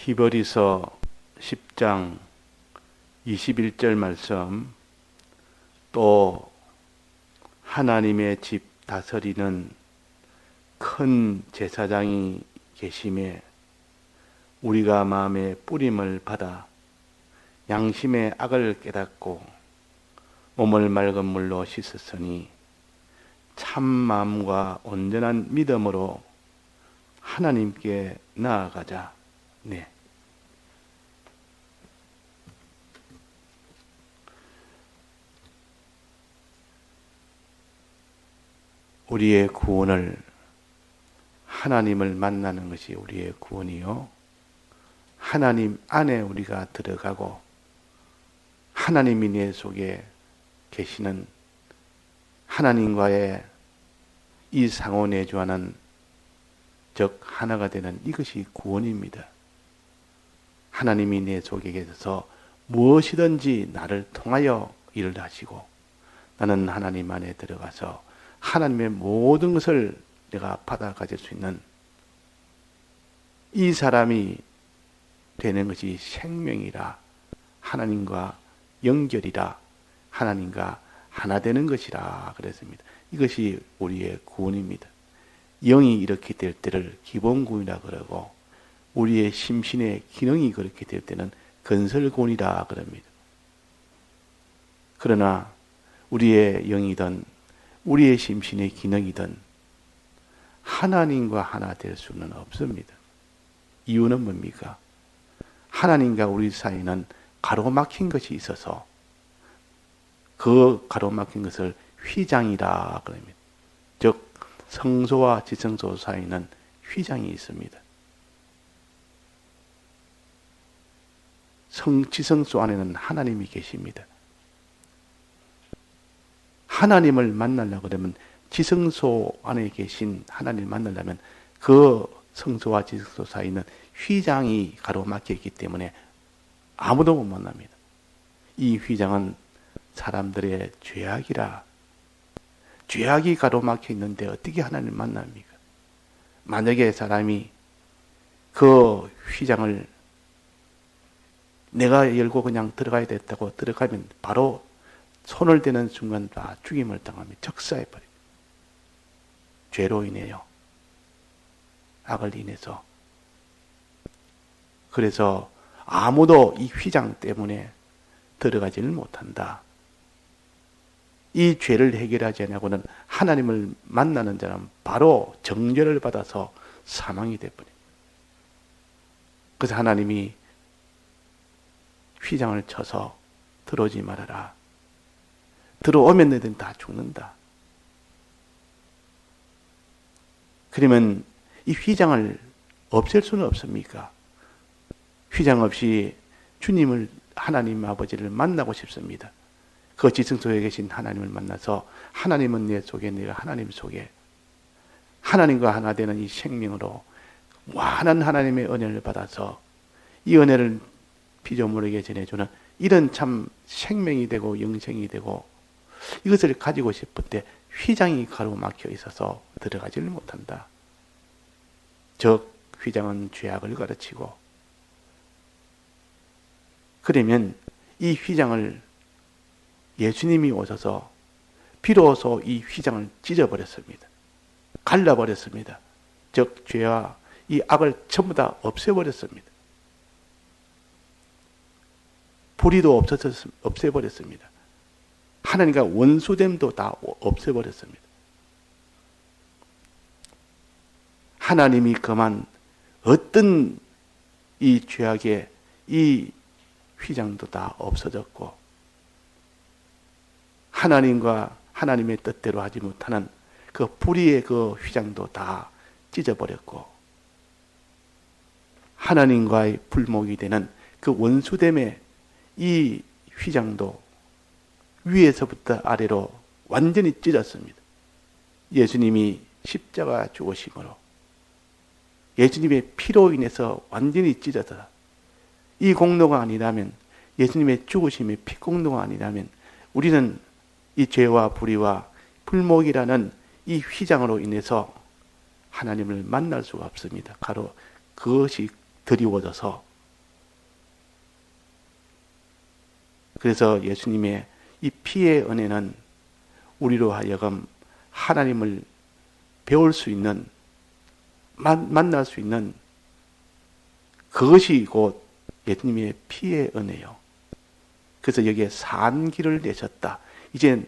히브리서 10장 21절 말씀, 또 하나님의 집 다스리는 큰 제사장이 계심에 우리가 마음에 뿌림을 받아 양심의 악을 깨닫고 몸을 맑은 물로 씻었으니 참 마음과 온전한 믿음으로 하나님께 나아가자. 네. 우리의 구원을, 하나님을 만나는 것이 우리의 구원이요, 하나님 안에 우리가 들어가고 하나님이 내 속에 계시는 하나님과의 이 상호내주하는, 즉 하나가 되는 이것이 구원입니다. 하나님이 내 속에 계셔서 무엇이든지 나를 통하여 일을 하시고, 나는 하나님 안에 들어가서 하나님의 모든 것을 내가 받아 가질 수 있는 이 사람이 되는 것이 생명이라, 하나님과 연결이라, 하나님과 하나 되는 것이라 그랬습니다. 이것이 우리의 구원입니다. 영이 이렇게 될 때를 기본구원이라 그러고, 우리의 심신의 기능이 그렇게 될 때는 건설구원이라 그럽니다. 그러나 우리의 영이든 우리의 심신의 기능이든 하나님과 하나 될 수는 없습니다. 이유는 뭡니까? 하나님과 우리 사이는 가로막힌 것이 있어서 그 가로막힌 것을 휘장이라 그럽니다. 즉 성소와 지성소 사이는 휘장이 있습니다. 지성소 안에는 하나님이 계십니다. 하나님을 만나려고 그러면, 지성소 안에 계신 하나님을 만나려면 그 성소와 지성소 사이는 휘장이 가로막혀 있기 때문에 아무도 못 만납니다. 이 휘장은 사람들의 죄악이라, 죄악이 가로막혀 있는데 어떻게 하나님을 만납니까? 만약에 사람이 그 휘장을 내가 열고 그냥 들어가야 됐다고 들어가면 바로 손을 대는 순간 다 죽임을 당하며 적사해버립니다. 죄로 인해요. 악을 인해서. 그래서 아무도 이 휘장 때문에 들어가지를 못한다. 이 죄를 해결하지 않고는 하나님을 만나는 자는 바로 정죄를 받아서 사망이 되어버립니다. 그래서 하나님이 휘장을 쳐서 들어오지 말아라. 들어오면 너희들은 다 죽는다. 그러면 이 휘장을 없앨 수는 없습니까? 휘장 없이 주님을, 하나님 아버지를 만나고 싶습니다. 그 지성소에 계신 하나님을 만나서 하나님은 내 속에, 내가 하나님 속에, 하나님과 하나 되는 이 생명으로 무한한 하나님의 은혜를 받아서 이 은혜를 피조물에게 전해주는 이런 참 생명이 되고 영생이 되고, 이것을 가지고 싶을 때 휘장이 가로막혀 있어서 들어가지를 못한다. 즉 휘장은 죄악을 가르치고, 그러면 이 휘장을 예수님이 오셔서 비로소 이 휘장을 찢어버렸습니다. 갈라버렸습니다. 즉 죄와 이 악을 전부 다 없애버렸습니다. 불의도 없애버렸습니다. 하나님과 원수됨도 다 없애버렸습니다. 하나님이 그만 어떤 이 죄악의 이 휘장도 다 없어졌고, 하나님과 하나님의 뜻대로 하지 못하는 그 불의의 그 휘장도 다 찢어버렸고, 하나님과의 불목이 되는 그 원수됨의 이 휘장도 위에서부터 아래로 완전히 찢었습니다. 예수님이 십자가 죽으심으로, 예수님의 피로 인해서 완전히 찢어서, 이 공로가 아니라면, 예수님의 죽으심의 피 공로가 아니라면 우리는 이 죄와 불의와 불목이라는 이 휘장으로 인해서 하나님을 만날 수가 없습니다. 바로 그것이 드리워져서 그래서 예수님의 이 피의 은혜는 우리로 하여금 하나님을 배울 수 있는, 만날 수 있는 그것이 곧 예수님의 피의 은혜요. 그래서 여기에 산 길을 내셨다. 이제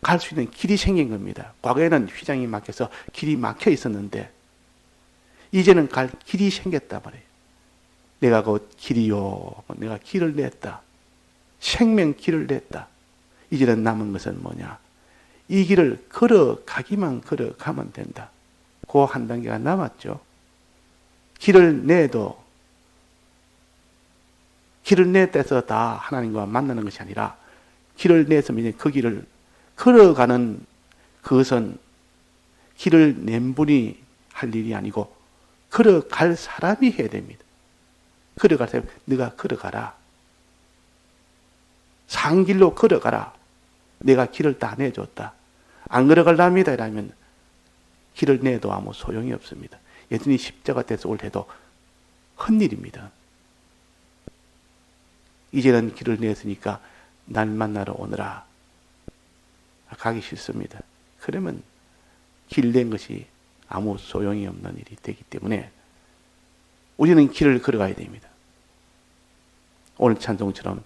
갈 수 있는 길이 생긴 겁니다. 과거에는 휘장이 막혀서 길이 막혀 있었는데 이제는 갈 길이 생겼다 말이에요. 내가 곧 길이요. 내가 길을 냈다. 생명 길을 냈다. 이제는 남은 것은 뭐냐? 이 길을 걸어가기만 걸어가면 된다. 그 한 단계가 남았죠. 길을 내도 길을 내서 다 하나님과 만나는 것이 아니라 길을 내서 이제 그 길을 걸어가는 그것은 길을 낸 분이 할 일이 아니고 걸어갈 사람이 해야 됩니다. 걸어갈 사람, 네가 걸어가라. 산길로 걸어가라. 내가 길을 다 내줬다. 안 걸어갈랍니다. 이러면 길을 내도 아무 소용이 없습니다. 예수님이 십자가 돼서 올 해도 헛일입니다. 이제는 길을 냈으니까 날 만나러 오너라. 가기 싫습니다. 그러면 길 낸 것이 아무 소용이 없는 일이 되기 때문에 우리는 길을 걸어가야 됩니다. 오늘 찬송처럼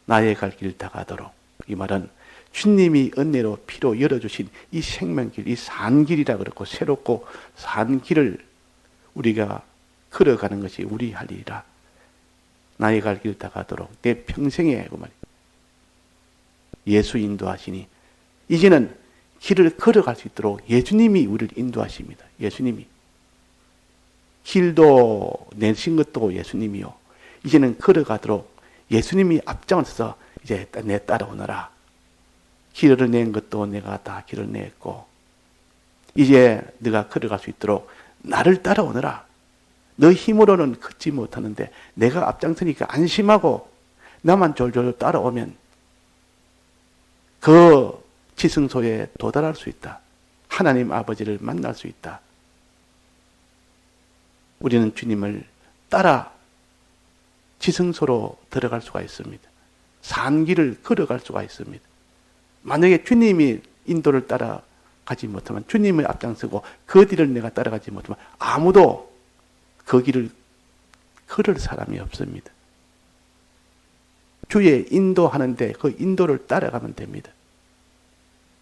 나의 갈 길 다 가도록. 이 말은 주님이 은혜로 피로 열어주신 이 생명길, 이 산길이라 그렇고 새롭고 산 길을 우리가 걸어가는 것이 우리 할 일이라. 나의 갈 길 다 가도록 내 평생에 그 말이에요. 예수 인도하시니 이제는 길을 걸어갈 수 있도록 예수님이 우리를 인도하십니다. 예수님이 길도 내신 것도 예수님이요. 이제는 걸어가도록 예수님이 앞장을 서서 이제 내 따라오너라. 길을 낸 것도 내가 다 길을 냈고 이제 네가 걸어갈 수 있도록 나를 따라오너라. 너 힘으로는 걷지 못하는데 내가 앞장서니까 안심하고 나만 졸졸 따라오면 그 지승소에 도달할 수 있다. 하나님 아버지를 만날 수 있다. 우리는 주님을 따라 지승소로 들어갈 수가 있습니다. 산길을 걸어갈 수가 있습니다. 만약에 주님이 인도를 따라가지 못하면 주님을 앞장서고 그 뒤를 내가 따라가지 못하면 아무도 그 길을 걸을 사람이 없습니다. 주의 인도하는데 그 인도를 따라가면 됩니다.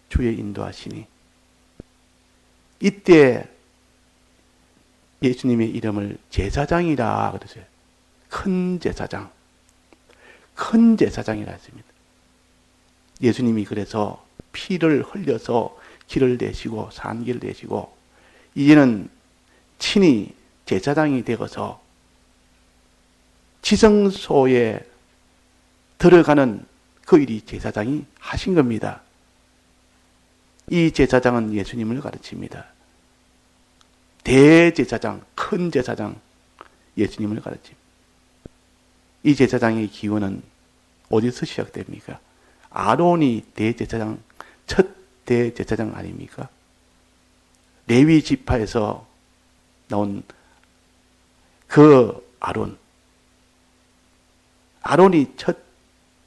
주의 인도하시니 이때 예수님의 이름을 제사장이라 그러세요. 큰 제사장. 큰 제사장이라 했습니다. 예수님이 그래서 피를 흘려서 길을 내시고 산길을 내시고 이제는 친히 제사장이 되어서 지성소에 들어가는 그 일이 제사장이 하신 겁니다. 이 제사장은 예수님을 가르칩니다. 대제사장, 큰 제사장, 예수님을 가르칩니다. 이 제사장의 기원은 어디서 시작됩니까? 아론이 대제사장, 첫 대제사장 아닙니까? 레위 지파에서 나온 그 아론이 첫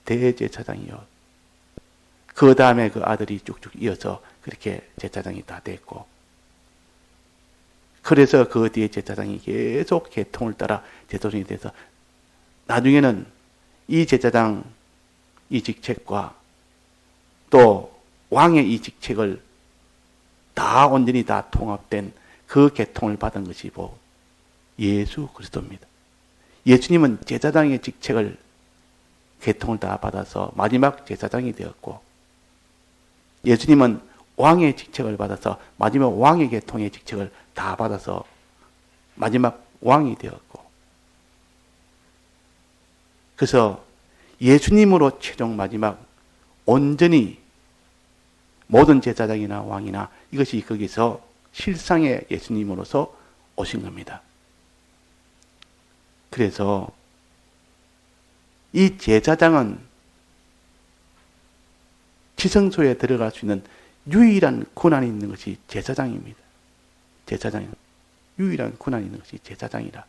대제사장이요. 그 다음에 그 아들이 쭉쭉 이어서 그렇게 제사장이 다 됐고, 그래서 그 뒤에 제사장이 계속 계통을 따라 제사장이 돼서 나중에는 이 제사장 이 직책과 또 왕의 이 직책을 다 온전히 다 통합된 그 계통을 받은 것이 뭐 예수 그리스도입니다. 예수님은 제사장의 직책을 계통을 다 받아서 마지막 제사장이 되었고, 예수님은 왕의 직책을 받아서 마지막 왕의 계통의 직책을 다 받아서 마지막 왕이 되었고, 그래서 예수님으로 최종 마지막 온전히 모든 제사장이나 왕이나 이것이 거기서 실상의 예수님으로서 오신 겁니다. 그래서 이 제사장은 지성소에 들어갈 수 있는 유일한 권한이 있는 것이 제사장입니다. 제사장은 유일한 권한이 있는 것이 제사장이라.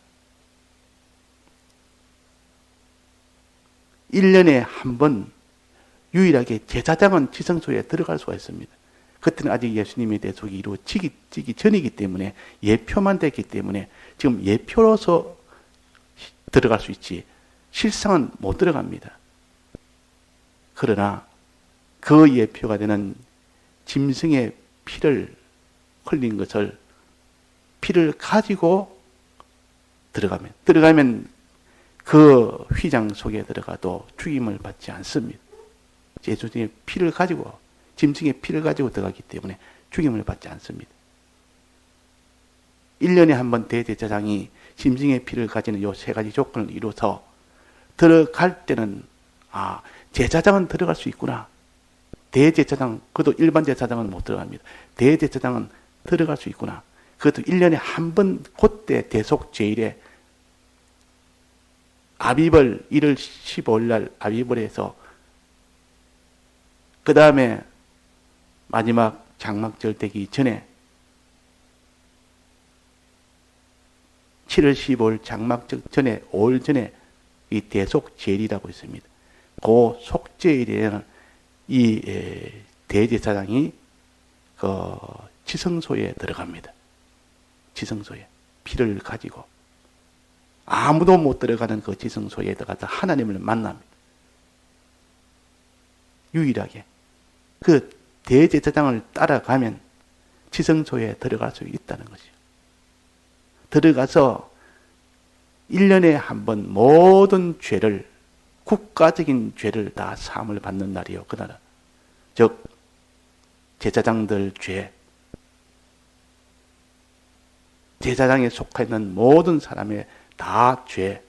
1년에 한 번 유일하게 제사장은 지성소에 들어갈 수가 있습니다. 그때는 아직 예수님의 대속이 이루어지기 전이기 때문에 예표만 됐기 때문에 지금 예표로서 들어갈 수 있지 실상은 못 들어갑니다. 그러나 그 예표가 되는 짐승의 피를 흘린 것을 피를 가지고 들어가면 그 휘장 속에 들어가도 죽임을 받지 않습니다. 예수님의 피를 가지고 짐승의 피를 가지고 들어가기 때문에 죽임을 받지 않습니다. 1년에 한 번 대제사장이 짐승의 피를 가지는 요 세 가지 조건을 이루어서 들어갈 때는 제사장은 들어갈 수 있구나. 대제사장, 그것도 일반 제사장은 못 들어갑니다. 대제사장은 들어갈 수 있구나. 그것도 1년에 한 번 그때 대속 제일에 아비벌 1월 15일 날 아비벌에서 그 다음에 마지막 장막절 되기 전에 7월 15일 장막절 전에 5일 전에 이 대속제일이라고 있습니다. 그 속제일에는 이 대제사장이 그 지성소에 들어갑니다. 지성소에 피를 가지고 아무도 못 들어가는 그 지성소에 들어가서 하나님을 만납니다. 유일하게 그 대제사장을 따라가면 지성소에 들어갈 수 있다는 것이요. 들어가서 1년에 한 번 모든 죄를 국가적인 죄를 다 사함을 받는 날이요. 그날은 즉 제사장들 죄, 제사장에 속해 있는 모든 사람의 다 죄,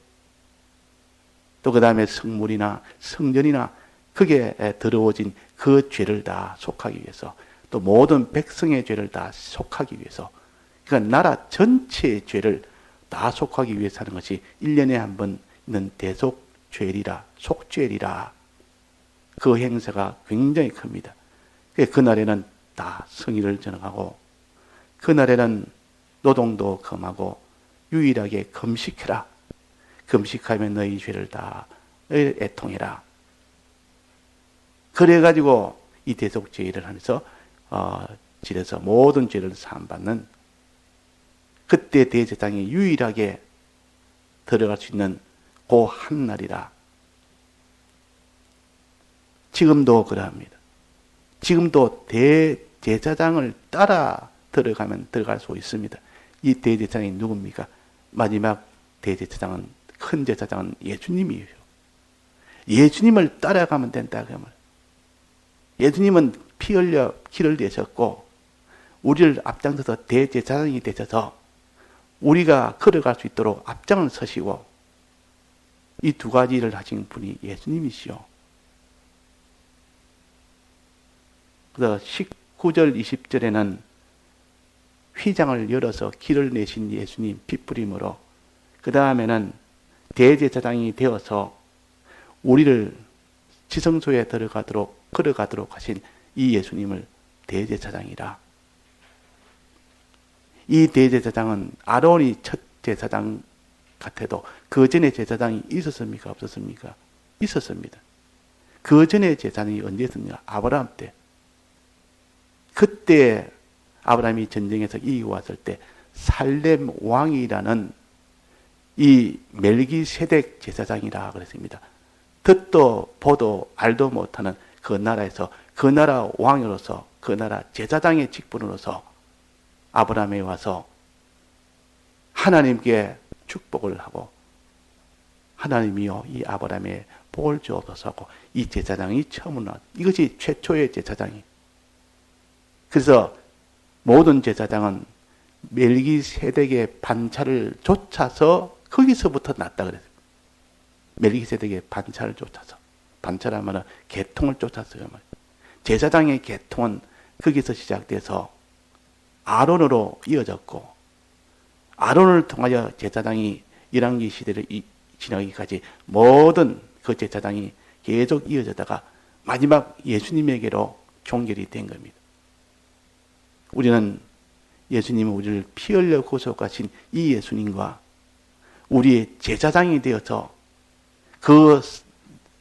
또 그 다음에 성물이나 성전이나 그게 들어오진 그 죄를 다 속하기 위해서, 또 모든 백성의 죄를 다 속하기 위해서, 그러니까 나라 전체의 죄를 다 속하기 위해서 하는 것이 1년에 한 번 있는 대속죄일이라, 속죄일이라. 그 행사가 굉장히 큽니다. 그날에는 다 성의를 전하고, 그날에는 노동도 금하고 유일하게 금식해라. 금식하면 너희 죄를 다 애통해라. 그래가지고 이 대속죄일을 하면서 지려서 모든 죄를 사함받는, 그때 대제사장이 유일하게 들어갈 수 있는 그 한날이라. 지금도 그러합니다. 지금도 대제사장을 따라 들어가면 들어갈 수 있습니다. 이 대제사장이 누굽니까? 마지막 대제사장은, 큰 제사장은 예수님이에요. 예수님을 따라가면 된다. 그 말. 예수님은 피 흘려 길을 내셨고 우리를 앞장서서 대제사장이 되셔서 우리가 걸어갈 수 있도록 앞장을 서시고, 이 두 가지 일을 하신 분이 예수님이시요. 그래서 19절 20절에는 휘장을 열어서 길을 내신 예수님 피 뿌림으로, 그 다음에는 대제사장이 되어서 우리를 지성소에 걸어가도록 하신 이 예수님을 대제사장이라. 이 대제사장은 아론이 첫 제사장 같아도 그 전에 제사장이 있었습니까? 없었습니까? 있었습니다. 그 전에 제사장이 언제 있었냐? 아브라함 때. 그때 아브라함이 전쟁에서 이기고 왔을 때 살렘 왕이라는 이 멜기세덱 제사장이라 그랬습니다. 듣도 보도 알도 못하는 그 나라에서 그 나라 왕으로서, 그 나라 제사장의 직분으로서 아브라함에 와서 하나님께 축복을 하고, 하나님이요 이 아브라함에 복을 주옵소서 하고, 이 제사장이 처음으로, 이것이 최초의 제사장이. 그래서 모든 제사장은 멜기세덱의 반차를 쫓아서 거기서부터 났다 그랬어요. 멜기세덱의 반차를 쫓아서. 반차라면 계통을 쫓았어요. 제사장의 계통은 거기서 시작돼서 아론으로 이어졌고, 아론을 통하여 제사장이 열왕기 시대를 지나기까지 모든 그 제사장이 계속 이어졌다가 마지막 예수님에게로 종결이 된 겁니다. 우리는 예수님은 우리를 피 흘려 구속하신 이 예수님과 우리의 제사장이 되어서 그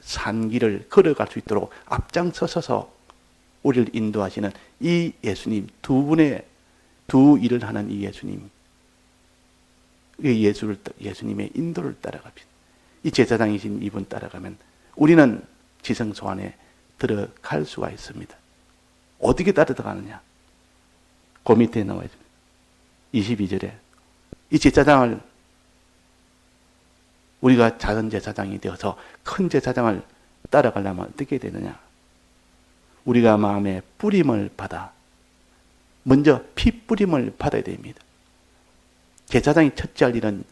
산 길을 걸어갈 수 있도록 앞장서서 우리를 인도하시는 이 예수님, 두 일을 하는 이 예수님, 예수님의 인도를 따라갑니다. 이 제사장이신 이분 따라가면 우리는 지성소 안에 들어갈 수가 있습니다. 어떻게 따라가느냐? 그 밑에 나와 있습니다. 22절에 이 제사장을, 우리가 작은 제사장이 되어서 큰 제사장을 따라가려면 어떻게 되느냐? 우리가 마음에 뿌림을 받아, 먼저 피 뿌림을 받아야 됩니다. 제사장이 첫째 할 일은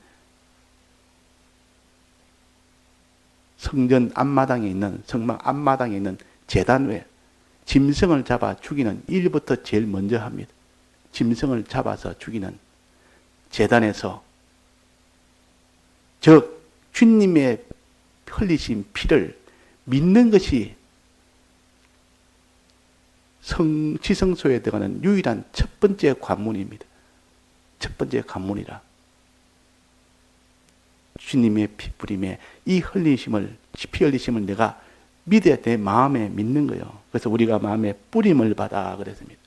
성전 앞마당에 있는, 성막 앞마당에 있는 제단 외 짐승을 잡아 죽이는 일부터 제일 먼저 합니다. 짐승을 잡아서 죽이는 제단에서, 즉 주님의 흘리신 피를 믿는 것이 지성소에 들어가는 유일한 첫 번째 관문입니다. 첫 번째 관문이라. 주님의 피 뿌림에 이 피 흘리심을 내가 믿어야 돼. 마음에 믿는 거예요. 그래서 우리가 마음에 뿌림을 받아 그랬습니다.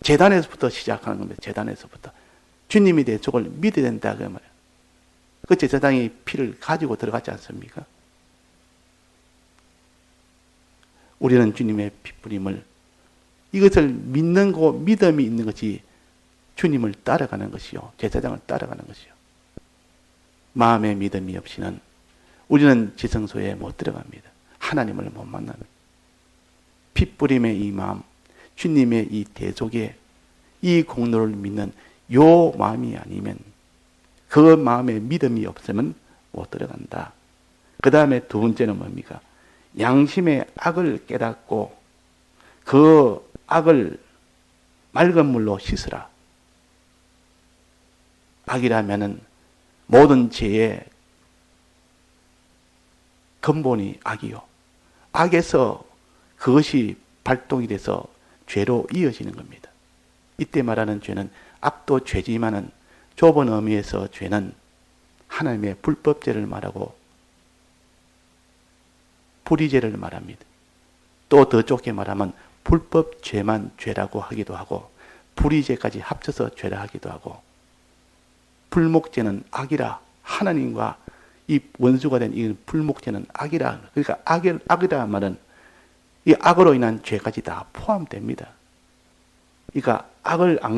제단에서부터 시작하는 겁니다. 제단에서부터. 주님이 내 쪽을 믿어야 된다. 그 말이에요. 그 제사장이 피를 가지고 들어갔지 않습니까? 우리는 주님의 피 뿌림을, 이것을 믿는 거, 믿음이 있는 것이 주님을 따라가는 것이요. 제사장을 따라가는 것이요. 마음의 믿음이 없이는 우리는 지성소에 못 들어갑니다. 하나님을 못 만납니다. 피 뿌림의 이 마음, 주님의 이 대속의 이 공로를 믿는 요 마음이 아니면, 그 마음에 믿음이 없으면 못 들어간다. 그 다음에 두 번째는 뭡니까? 양심의 악을 깨닫고 그 악을 맑은 물로 씻으라. 악이라면은 모든 죄의 근본이 악이요. 악에서 그것이 발동이 돼서 죄로 이어지는 겁니다. 이때 말하는 죄는 악도 죄지만은 좁은 의미에서 죄는 하나님의 불법죄를 말하고 불의죄를 말합니다. 또 더 좁게 말하면 불법죄만 죄라고 하기도 하고 불의죄까지 합쳐서 죄라 하기도 하고, 불목죄는 악이라, 하나님과 이 원수가 된 이 불목죄는 악이라. 그러니까 악이라 말은 이 악으로 인한 죄까지 다 포함됩니다. 그러니까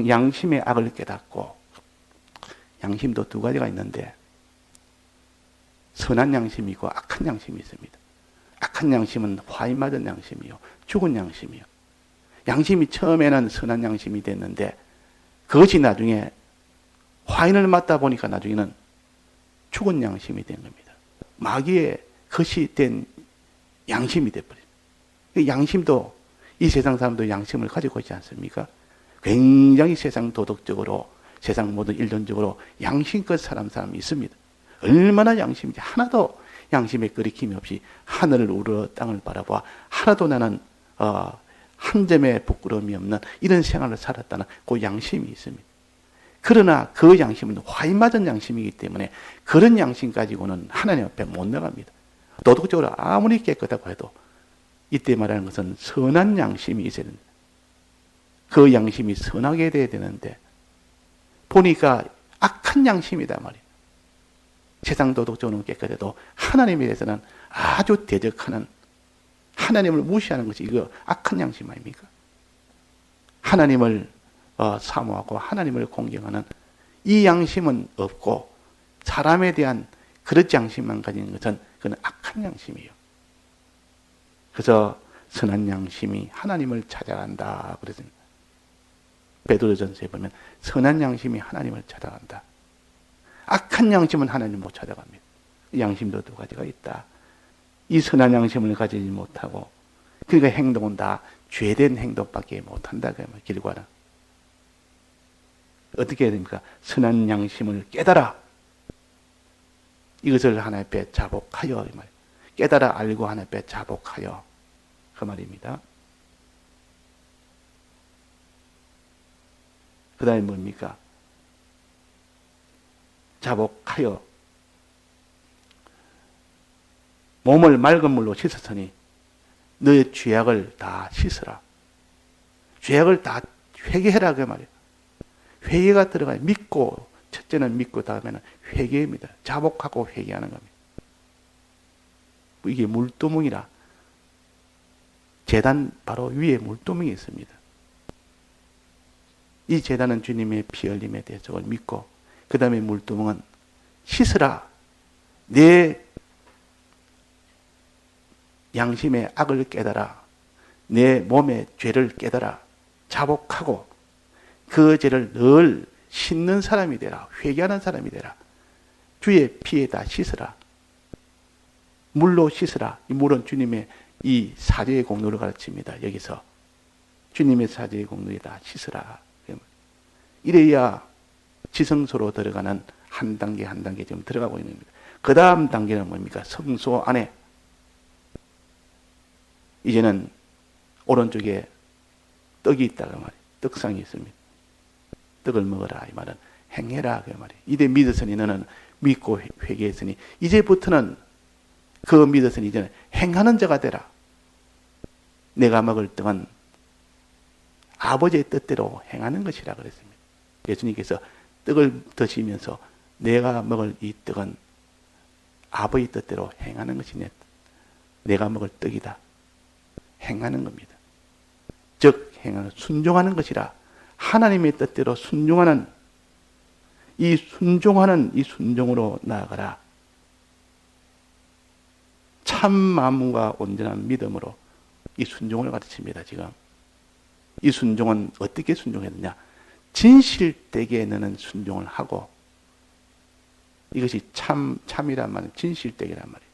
양심의 악을 깨닫고, 양심도 두 가지가 있는데 선한 양심이 있고 악한 양심이 있습니다. 악한 양심은 화인 맞은 양심이요, 죽은 양심이요. 양심이 처음에는 선한 양심이 됐는데 그것이 나중에 화인을 맞다 보니까 나중에는 죽은 양심이 된 겁니다. 마귀의 것이 된 양심이 돼버립니다. 양심도, 이 세상 사람도 양심을 가지고 있지 않습니까? 굉장히 세상 도덕적으로, 세상 모든 일론적으로 양심껏 사람이 있습니다. 얼마나 양심인지 하나도 양심에 거리낌이 없이 하늘을 우러 땅을 바라보아 하나도 나는 한 점의 부끄러움이 없는 이런 생활을 살았다는 그 양심이 있습니다. 그러나 그 양심은 화인 맞은 양심이기 때문에 그런 양심 가지고는 하나님 앞에 못 나갑니다. 도덕적으로 아무리 깨끗하고 해도 이때 말하는 것은 선한 양심이 있어야 됩니다. 그 양심이 선하게 돼야 되는데 보니까 악한 양심이다 말이에요. 세상 도덕적으로는 깨끗해도 하나님에 대해서는 아주 대적하는, 하나님을 무시하는 것이 이거 악한 양심 아닙니까? 하나님을 사모하고 하나님을 공경하는 이 양심은 없고 사람에 대한 그릇 양심만 가진 것은 그건 악한 양심이에요. 그래서 선한 양심이 하나님을 찾아간다 그랬습니다. 베드로전서에 보면 선한 양심이 하나님을 찾아간다. 악한 양심은 하나님을 못 찾아갑니다. 양심도 두 가지가 있다. 이 선한 양심을 가지지 못하고 그러니까 행동은 다 죄된 행동밖에 못한다. 그 결과는 어떻게 해야 됩니까? 선한 양심을 깨달아 이것을 하나님 앞에 자복하여, 깨달아 알고 하나님 앞에 자복하여, 그 말입니다. 그 다음에 뭡니까? 자복하여 몸을 맑은 물로 씻었으니 너의 죄악을 다 씻으라. 죄악을 다 회개해라 그 말이에요. 회개가 들어가요. 믿고, 첫째는 믿고 다음에는 회개입니다. 자복하고 회개하는 겁니다. 이게 물두멍이라. 제단 바로 위에 물두멍이 있습니다. 이 제단은 주님의 피 흘림에 대해서 그걸 믿고, 그 다음에 물두멍은 씻으라. 내 양심의 악을 깨달아. 내 몸의 죄를 깨달아. 자복하고 그 죄를 늘 씻는 사람이 되라. 회개하는 사람이 되라. 주의 피에 다 씻으라. 물로 씻으라. 이 물은 주님의 이 사죄의 공로를 가르칩니다. 여기서 주님의 사죄의 공로에 다 씻으라. 이래야 지성소로 들어가는 한 단계 한 단계 지금 들어가고 있는 겁니다. 그 다음 단계는 뭡니까? 성소 안에 이제는 오른쪽에 떡이 있다고 말이에요. 떡상이 있습니다. 떡을 먹어라 이 말은 행해라 그 말이에요. 이제 믿었으니 너는 믿고 회개했으니 이제부터는 그 믿었으니 이제는 행하는 자가 되라. 내가 먹을 떡은 아버지의 뜻대로 행하는 것이라 그랬습니다. 예수님께서 떡을 드시면서 내가 먹을 이 떡은 아버지의 뜻대로 행하는 것이 내가 먹을 떡이다. 행하는 겁니다. 즉 행하는 순종하는 것이라. 하나님의 뜻대로 순종하는 이 순종으로 나아가라. 참 마음과 온전한 믿음으로 이 순종을 가르칩니다. 지금 이 순종은 어떻게 순종했느냐? 진실되게 너는 순종을 하고, 이것이 참이란 말은 진실되게란 말이에요.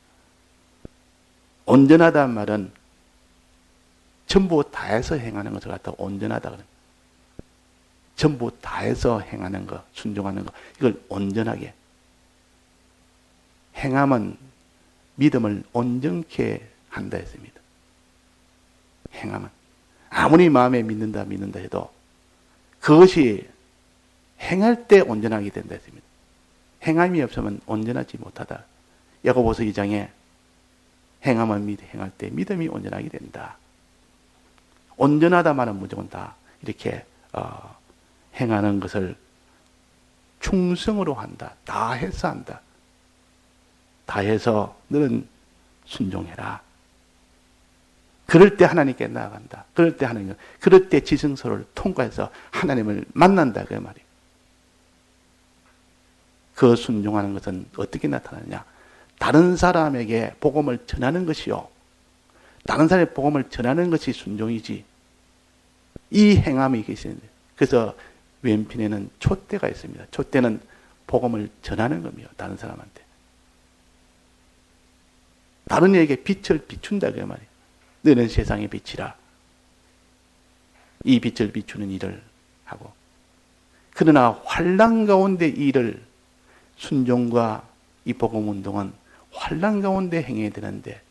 온전하다는 말은 전부 다해서 행하는 것을 갖다 온전하다 그래요. 전부 다해서 행하는 것, 순종하는 것, 이걸 온전하게. 행함은 믿음을 온전케 한다 했습니다. 행함은 아무리 마음에 믿는다 해도 그것이 행할 때 온전하게 된다 했습니다. 행함이 없으면 온전하지 못하다. 야고보서 2장에 행함은 행할 때 믿음이 온전하게 된다. 온전하다 말은 무조건 다 이렇게 행하는 것을 충성으로 한다. 다 해서 한다. 다 해서 너는 순종해라. 그럴 때 하나님께 나아간다. 그럴 때 지성소를 통과해서 하나님을 만난다. 그 말이에요. 그 순종하는 것은 어떻게 나타나느냐? 다른 사람에게 복음을 전하는 것이요. 다른 사람의 복음을 전하는 것이 순종이지. 이 행함이 있는데, 그래서 왼편에는 촛대가 있습니다. 촛대는 복음을 전하는 겁니다. 다른 사람한테. 다른 이에게 빛을 비춘다 그 말이에요. 너는 세상의 빛이라. 이 빛을 비추는 일을 하고, 그러나 환난 가운데 이 일을, 순종과 이 복음 운동은 환난 가운데 행해야 되는데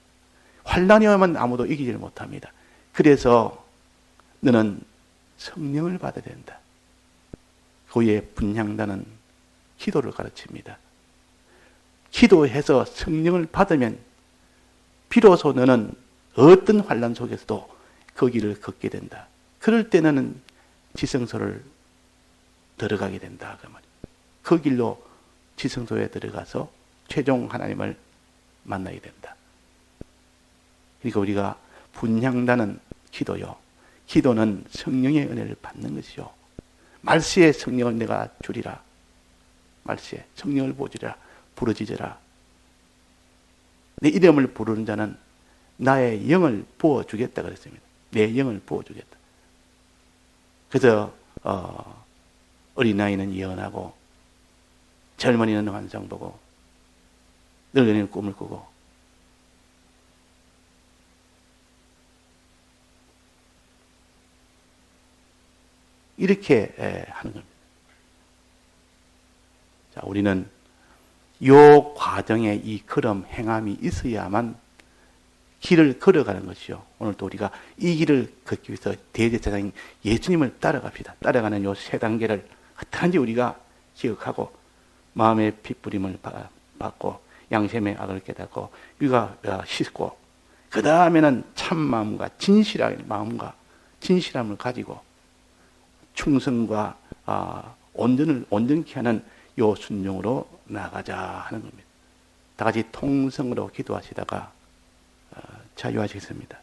환난이 오면 아무도 이기지를 못합니다. 그래서 너는 성령을 받아야 된다. 그 위에 분향단은 기도를 가르칩니다. 기도해서 성령을 받으면 비로소 너는 어떤 환난 속에서도 그 길을 걷게 된다. 그럴 때 너는 지성소를 들어가게 된다. 그 말이에요. 그 길로 지성소에 들어가서 최종 하나님을 만나게 된다. 그러니까 우리가 분향단은 기도요. 기도는 성령의 은혜를 받는 것이요. 말세에 성령을 내가 주리라. 말세에 성령을 보지라. 부르짖으라. 내 이름을 부르는 자는 나의 영을 부어주겠다 그랬습니다. 내 영을 부어주겠다. 그래서 어린아이는 예언하고 젊은이는 환상 보고 늙은이는 꿈을 꾸고 이렇게 하는 겁니다. 자, 우리는 이 과정에 이 걸음 행함이 있어야만 길을 걸어가는 것이요. 오늘 또 우리가 이 길을 걷기 위해서 대제사장인 예수님을 따라갑시다. 따라가는 요 세 단계를 어떠한지 우리가 기억하고 마음의 핏부림을 받고 양심의 악을 깨닫고 위가 씻고 그 다음에는 참 마음과 진실한 마음과 진실함을 가지고 충성과 온전케 하는 요 순종으로 나가자 하는 겁니다. 다 같이 통성으로 기도하시다가 자유하시겠습니다.